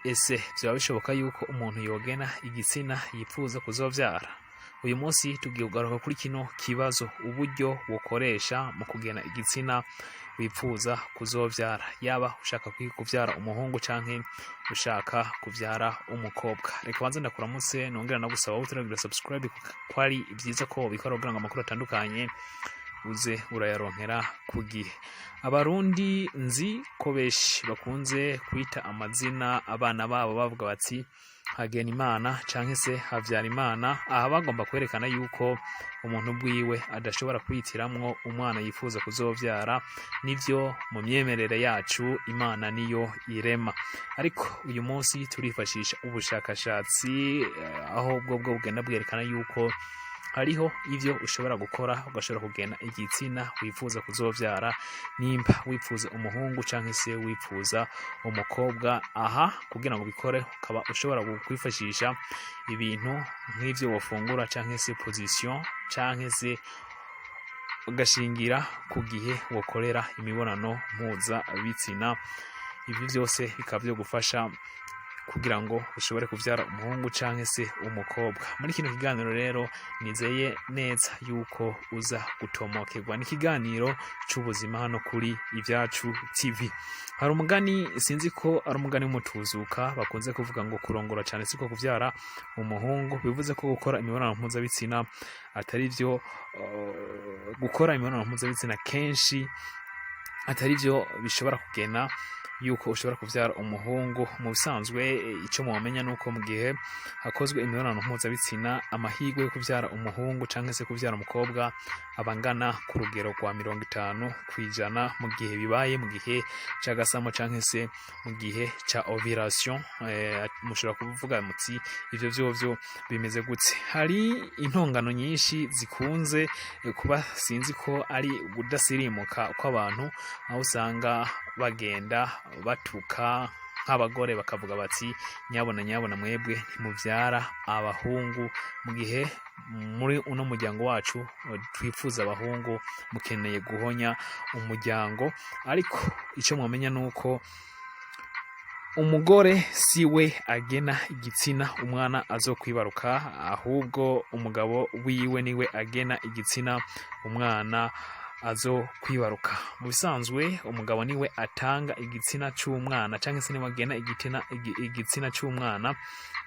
ese byaba bishoboka yuko umuntu yogena igitsina yifuza kuzovyara? Uyu munsi tugiye kugaruka kuri kino kibazo, uburyo wokoresha mu kugena igitsina wifuza kuzovyara, yaba ushaka kuvyara umuhungu canke ushaka kuvyara umukobwa. Reka banze ndakuramutse nongera nagusaba utaragira subscribe, ko ari byiza ko bikora kugira ngo amakuru atandukanye uze urayaronkera ku gihe. Abarundi nzi ko beshi bakunze kwita amazina abana babo bavuga bati Hagenimana canke se Havyarimana. Aha bagomba kwerekana yuko umuntu bwiwe adashobora kwitiramwo umwana yifuza kuzovyara. Nivyo mu myemerere yacu Imana niyo irema, ariko uyu munsi turifashisha ubushakashatsi aho bwo bugenda bwerekana yuko hariho ivyo ushobora gukora ugashobora kugena igitsina wifuza kuzovyara, nimba wifuza umuhungu canke se wifuza umukobwa. Aha kugira ngo bikore ukaba ushobora kwifashisha ibintu nk'ivyo wofungura canke se position canke se ugashingira ku gihe wokorera imibonano mpuza bitsina. Ibi byose bikaba byo gufasha kugira ngo ushobore kuvyara umuhungu canke se umukobwa. Muri kino kiganiro rero nizeye neza yuko uza gutomokerwa. Ni kiganiro c'ubuzima hano kuri Ivyacu TV. Hari umugani, sinzi ko ari umugani w'umutuzuka, bakunze kuvuga ngo kurongora cyane siko kuvyara umuhungu. Bivuze ko gukora imibonano mpuzabitsina atari byo gukora imibonano mpuzabitsina kenshi atari byo bishobora kugena yuko ushobora kuvyara umuhungu. Mu bisanzwe ico mwamenya nuko mu gihe hakozwe imibonano mpuzabitsina amahirwe yo kuvyara umuhungu canke se kuvyara umukobwa abangana ku rugero rwa 50% mu gihe bibaye mu gihe c'agasamo canke se mu gihe ca ovulation. Mushobora kuvuga muti ivyo vyovyo bimeze gutse. Hari intongano nyinshi zikunze kuba, sinzi ko ari udasirimuka kw'abantu, aho usanga bagenda batuka nk'abagore bakavuga bati nyabona mwebwe ntimuvyara abahungu, mu gihe muri uno muryango wacu twifuza abahungu, mukeneye guhonya umuryango. Ariko ico mwamenya nuko umugore siwe agena igitsina umwana azokwibaruka, ahubwo umugabo wiwe niwe agena igitsina umwana azo kwibaruka. Mu bisanzwe umugabo niwe atanga igitsina c'umwana canke se niwe agena igitsina c'umwana,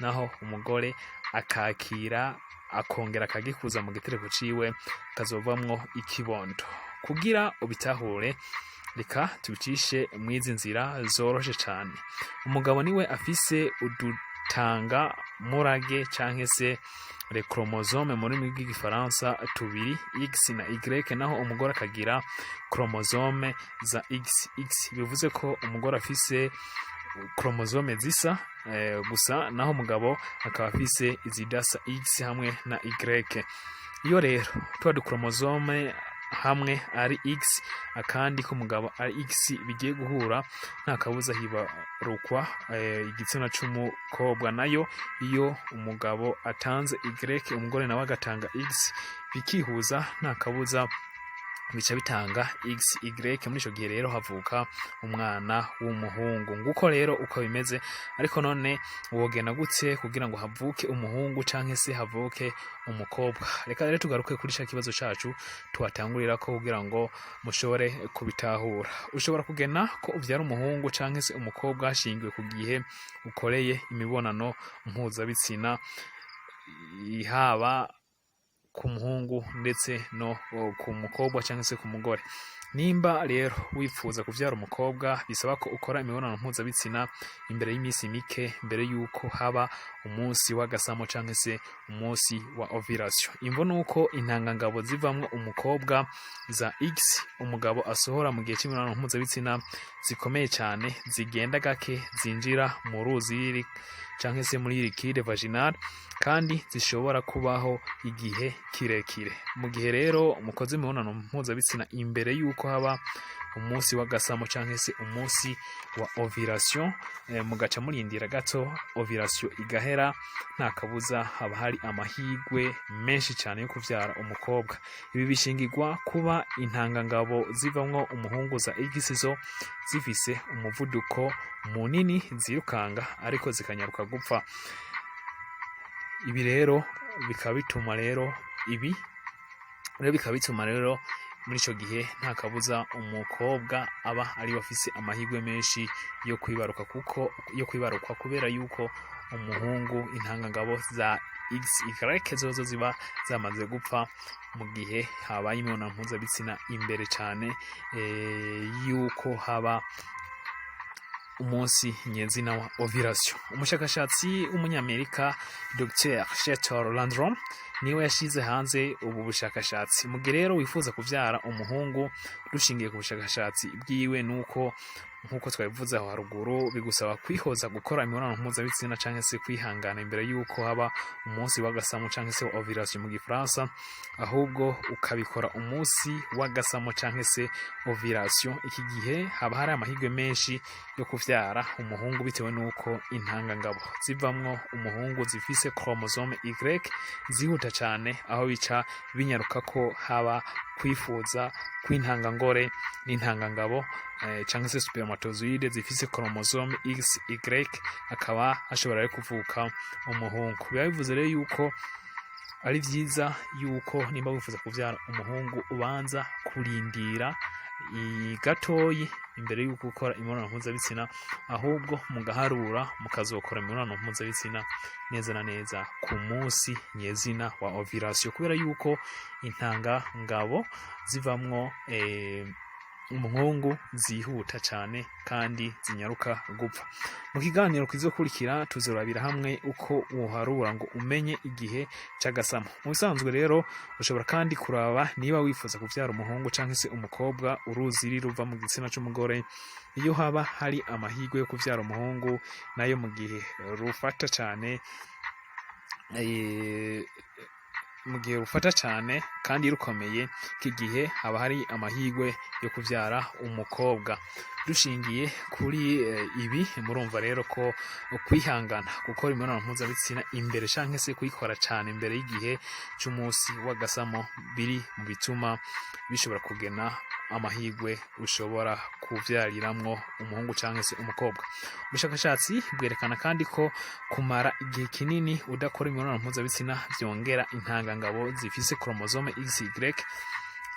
naho umugore akakira akongera akagikuza mu gitereko ciwe kazovamwo ikibondo. Kugira ubitahure, reka tubicishe mwizi nzira zoroshe cane. Umugabo niwe afise udutanga murage canke se le chromosome mu rurimi rw'igifaransa tubiri, X na Y, naho umugore akagira chromosome za XX. Bivuze ko umugore afise chromosome zisa gusa, naho umugabo akaba afise izidasa X hamwe na Y. Iyo rero twa du chromosome hamwe ari X akandi ko umugabo ari X bigiye guhura, nta kabuza hibarukwa igitsina c'umukobwa. Nayo iyo umugabo atanze Y umugore nawe agatanga X bikihuza, nta kabuza bica bitanga XY. Muri ico gihe rero havuka umwana w'umuhungu. Nguko rero uko bimeze. Ariko none wogena gutse kugira ngo havuke umuhungu canke se havuke umukobwa? Reka rero tugaruke kuri ca kibazo cacu tuhatangurira ko kugira ngo mushobore kubitahura. Ushobora kugena ko uvyara umuhungu canke se umukobwa hashingiwe ku gihe ukoreye imibonano mpuzabitsina, haba ku muhungu ndetse no ku mukobwa cyangwa se ku mugore. Nimba rero wifuza kuvyara umukobwa, bisaba ko ukora imibonano mpuzabitsina imbere y'imisi mike, mbere yuko haba umunsi w'agasamo canke se umunsi wa ovulation. Imvo nuko intangangabo zivamwo umukobwa za X umugabo asohora mu gihe c'imibonano mpuzabitsina zikomeye cyane, zigenda gake, zinjira mu ruzi canke se muri liquide vaginal, kandi zishobora kubaho igihe kirekire. Mu gihe rero mukoze imibonano mpuzabitsina imbere yuko haba umunsi w'agasamo canke se umunsi wa ovulation, mugaca murindira gato ovulation igahera, nta kabuza haba hari amahigwe menshi cyane yo kuvyara umukobwa. Ibi bishingirwa kuba intangangabo zivamwo umuhungu za igisizo zifise umuvuduko munini zirukanga ariko zikanyaruka gupfa. Ibi rero bikaba bituma rero muri ico gihe nta kabuza umukobwa aba ari afise amahigwe menshi yo kwibaruka kubera yuko umuhungu intangangabo za XY zozo ziba zamaze gupfa mu gihe habaye imibonano mpuzabitsina imbere cyane yuko haba umunsi nyezina wa ovulation. Umushakashatsi w'umunyamerika Dr. Sheldon Landrum niwe yashize hanze ubu bushakashatsi. Mu gihe rero wifuza kuvyara umuhungu dushingiye ku bushakashatsi bwiwe nkuko twabivuze aho haruguru, bigusaba kwihoza gukora imibonano mpuzabitsina canke se kwihangana imbere yuko haba umunsi w'agasamo canke se ovulation mu gifaransa, ahubwo ukabikora umunsi w'agasamo canke se ovulation. Iki gihe haba hari amahigwe menshi yo kuvyara umuhungu bitewe nuko intangangabo zivamwo umuhungu zifise chromosome Y zihuta cyane, aho bica binyaruka ko haba kwifuza kw'intangangore n'intangangabo cyangwa se spermatozoide zifise chromosome XY, akaba ashobora kuvuka umuhungu. Biba bivuze rero yuko ari vyiza yuko nimba wifuza kuvyara umuhungu ubanza kurindira gatoyi imbere yuko ukora imibonano mpuzabitsina, ahubwo mugaharura mukazokora imibonano mpuzabitsina neza na neza ku munsi nyezina wa ovulation, kubera yuko intangangabo zivamwo umuhungu zihuta cyane kandi zinyaruka gupfa. Mu kiganiro kizokurikira tuzorabira hamwe uko uharura ngo umenye igihe c'agasamo. Mu bisanzwe rero ushobora kandi kuraba niba wifuza kuvyara umuhungu canke se umukobwa uruziri ruva mu gitsina c'umugore. Iyo haba hari amahigwe yo kuvyara umuhungu nayo mu gihe rufata cyane kandi rukomeye, kigihe haba hari amahigwe yo kuvyara umukobwa. Dushingiye kuri ibi murumva rero ko kwihangana gukora imibonano mpuzabitsina imbere canke se kuyikora cyane imbere y'igihe c'umunsi w'agasamo biri mu bituma bishobora kugena amahigwe ushobora kuvyariramwo umuhungu canke se umukobwa. Ubushakashatsi bwerekana kandi ko kumara igihe kinini udakora imibonano mpuzabitsina vyongera intangangabo zifise chromosome XY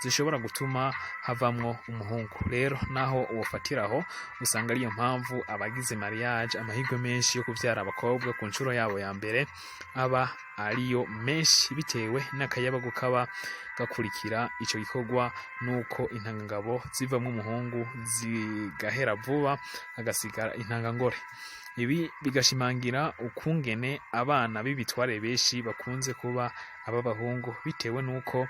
zishobora gutuma havamwo umuhungu. Rero naho uwofatiraho usanga ariyo mpamvu abagize mariage amahigwe menshi yo kuvyara abakobwa ku nshuro yabo ya mbere aba ariyo menshi, bitewe n'akayabagu kaba gakurikira ico gikorwa, nuko intangangabo zivamwo umuhungu zigahera vuba hagasigara intangangore. Ibi bigashimangira ukungene abana b'ibitware benshi bakunze kuba ab'abahungu, bitewe nuko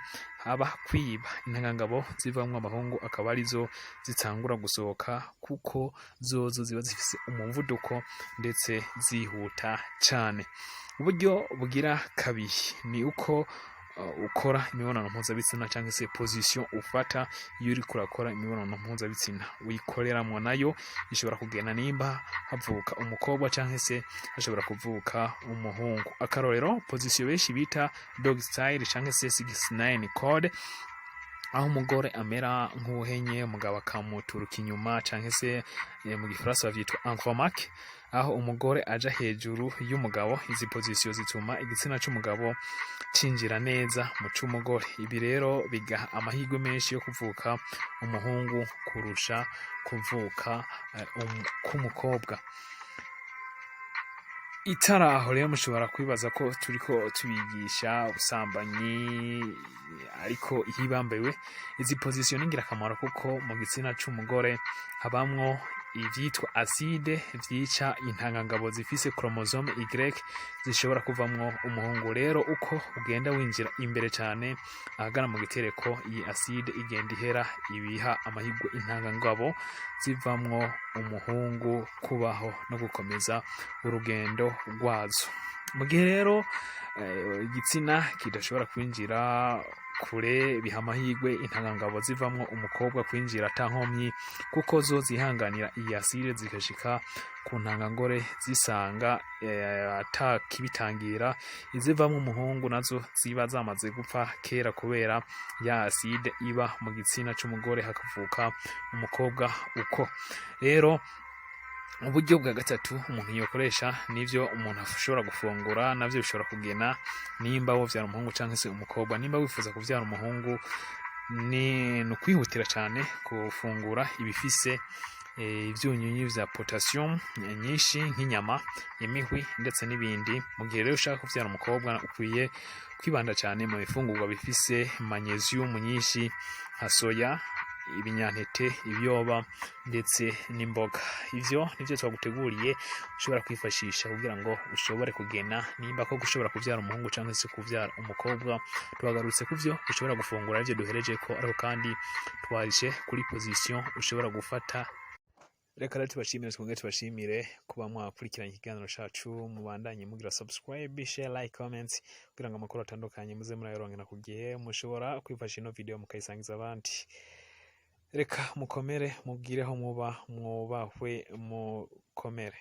haba kwiba intangangabo zivamwo abahungu akaba arizo zitangura gusohoka, kuko zozo ziba zifise umuvuduko ndetse zihuta cyane. Uburyo bugira kabiri ni uko ukora imibonano mpuzabitsina cyangwa se position ufata iyo uri kurakora imibonano mpuzabitsina uyikoreramwo, nayo ishobora kugena nimba havuka umukobwa cyangwa se hashobora kuvuka umuhungu. Akarorero, position benshi bita dog style cyangwa se 69 code, aho umugore amera nk'uhenye umugabo akamuturuka inyuma, cyangwa se mu gifaransa bavyitwa encromaque, aho umugore aja hejuru y'umugabo. Izi position zituma igitsina c'umugabo cinjira neza mu c'umugore. Ibi rero bigaha amahigwe menshi yo kuvuka umuhungu kurusha kuvuka k'umukobwa. Itaraho rero mushobora kwibaza ko turiko tubigisha ubusambanyi, ariko ihibambewe izi position n'ingirakamaro kuko mu gitsina c'umugore habamwo ivyitwa acide vyica intangangabo zifise chromosome Y zishobora kuvamwo umuhungu. Rero uko ugenda winjira imbere cyane ahagana mu gitereko, iyi acide igenda ihera, ibiha amahigwe intangangabo zivamwo umuhungu kubaho no gukomeza urugendo rwazo. mu gihe rero igitsina kidashobora kwinjira kure, biha amahirwe intangangabo zivamwo umukobwa kwinjira atankomyi, kuko zo zihanganira iyi aside zigashika ku ntangangore zisanga atakibitangira. Izivamwo umuhungu nazo ziba zamaze gupfa kera kubera ya aside iba mu gitsina c'umugore hakavuka umukobwa uko. Rero uburyo bwa gatatu umuntu yokoresha nivyo umuntu ashobora gufungura, navyo bishobora kugena nimba wovyara umuhungu canke se umukobwa. Nimba wifuza kuvyara umuhungu, ni ukwihutira cyane gufungura ibifise ivyunyunyu vya potassium nyinshi nk'inyama, imihwi ndetse n'ibindi. Mu gihe rero ushaka kuvyara umukobwa, ukwiye kwibanda cyane mu bifungurwa bifise magnesium nyinshi nka soya, ibinyantete, ibiyoba ndetse n'imboga. Ivyo nivyo twaguteguriye ushobora kwifashisha kugira ngo ushobore kugena nimba ko gushobora kuvyara umuhungu canke se kuvyara umukobwa. Tuhagarutse kuvyo ushobora gufungura ivyo duhereje ko, ariko kandi twaje kuri position ushobora gufata. Reka rero tubashimire, twongere tubashimire kuba mwakurikiranye ikiganiro cacu. Mubandanye mugira subscribe, share, like, comment kugira ngo amakuru atandukanye muze murayaronkera ku gihe. Mushobora kwifashisha ino video mukayisangiza abandi. Reka mukomere, mubwireho muba, mwubahwe, mukomere.